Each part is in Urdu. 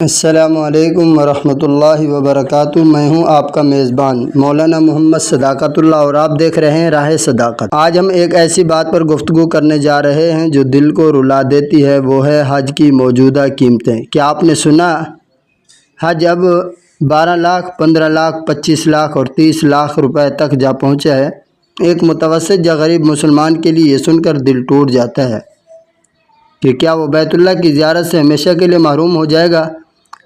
السلام علیکم ورحمۃ اللہ وبرکاتہ۔ میں ہوں آپ کا میزبان مولانا محمد صداقت اللہ، اور آپ دیکھ رہے ہیں راہ صداقت۔ آج ہم ایک ایسی بات پر گفتگو کرنے جا رہے ہیں جو دل کو رلا دیتی ہے، وہ ہے حج کی موجودہ قیمتیں۔ کیا آپ نے سنا؟ حج اب 12 لاکھ، 15 لاکھ، 25 لاکھ اور 30 لاکھ روپے تک جا پہنچا ہے۔ ایک متوسط یا غریب مسلمان کے لیے یہ سن کر دل ٹوٹ جاتا ہے کہ کیا وہ بیت اللہ کی زیارت سے ہمیشہ کے لیے محروم ہو جائے گا۔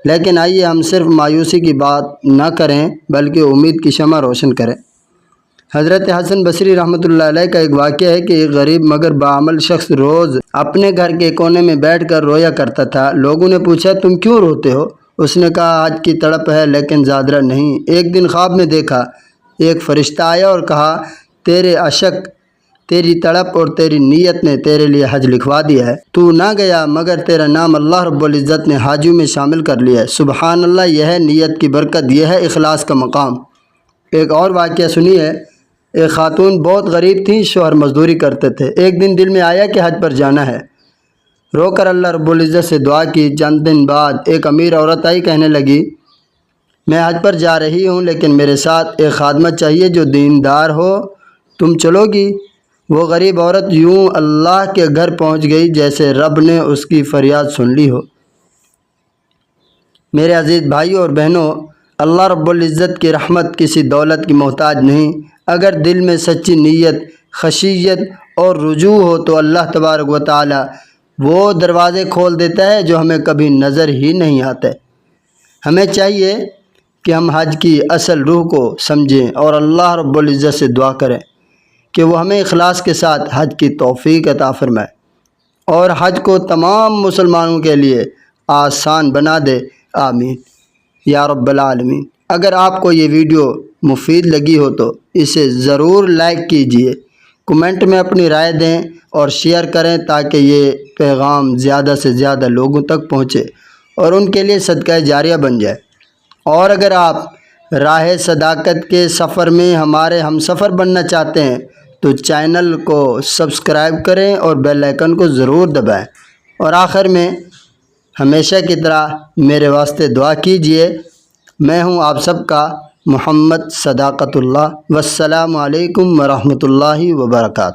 لیکن آئیے ہم صرف مایوسی کی بات نہ کریں بلکہ امید کی شمع روشن کریں۔ حضرت حسن بصری رحمۃ اللہ علیہ کا ایک واقعہ ہے کہ ایک غریب مگر باعمل شخص روز اپنے گھر کے کونے میں بیٹھ کر رویا کرتا تھا۔ لوگوں نے پوچھا تم کیوں روتے ہو؟ اس نے کہا حج کی تڑپ ہے لیکن زادرہ نہیں۔ ایک دن خواب میں دیکھا ایک فرشتہ آیا اور کہا تیرے اشک، تیری تڑپ اور تیری نیت نے تیرے لیے حج لکھوا دیا ہے۔ تو نہ گیا مگر تیرا نام اللہ رب العزت نے حاجیوں میں شامل کر لیا ہے۔ سبحان اللہ، یہ ہے نیت کی برکت، یہ ہے اخلاص کا مقام۔ ایک اور واقعہ سنیے۔ ایک خاتون بہت غریب تھی، شوہر مزدوری کرتے تھے۔ ایک دن دل میں آیا کہ حج پر جانا ہے، رو کر اللہ رب العزت سے دعا کی۔ چند دن بعد ایک امیر عورت آئی، کہنے لگی میں حج پر جا رہی ہوں لیکن میرے ساتھ ایک خادمہ چاہیے جو دیندار ہو، تم چلو گی؟ وہ غریب عورت یوں اللہ کے گھر پہنچ گئی جیسے رب نے اس کی فریاد سن لی ہو۔ میرے عزیز بھائیوں اور بہنوں، اللہ رب العزت کی رحمت کسی دولت کی محتاج نہیں۔ اگر دل میں سچی نیت، خشیت اور رجوع ہو تو اللہ تبارک و تعالی وہ دروازے کھول دیتا ہے جو ہمیں کبھی نظر ہی نہیں آتے۔ ہمیں چاہیے کہ ہم حج کی اصل روح کو سمجھیں اور اللہ رب العزت سے دعا کریں کہ وہ ہمیں اخلاص کے ساتھ حج کی توفیق عطا فرمائے اور حج کو تمام مسلمانوں کے لیے آسان بنا دے۔ آمین یا رب العالمین۔ اگر آپ کو یہ ویڈیو مفید لگی ہو تو اسے ضرور لائک کیجئے، کمنٹ میں اپنی رائے دیں اور شیئر کریں تاکہ یہ پیغام زیادہ سے زیادہ لوگوں تک پہنچے اور ان کے لیے صدقہ جاریہ بن جائے۔ اور اگر آپ راہ صداقت کے سفر میں ہمارے ہم سفر بننا چاہتے ہیں تو چینل کو سبسکرائب کریں اور بیل آئیکن کو ضرور دبائیں۔ اور آخر میں ہمیشہ کی طرح میرے واسطے دعا کیجئے۔ میں ہوں آپ سب کا محمد صداقت اللہ۔ والسلام علیکم ورحمۃ اللہ وبرکاتہ۔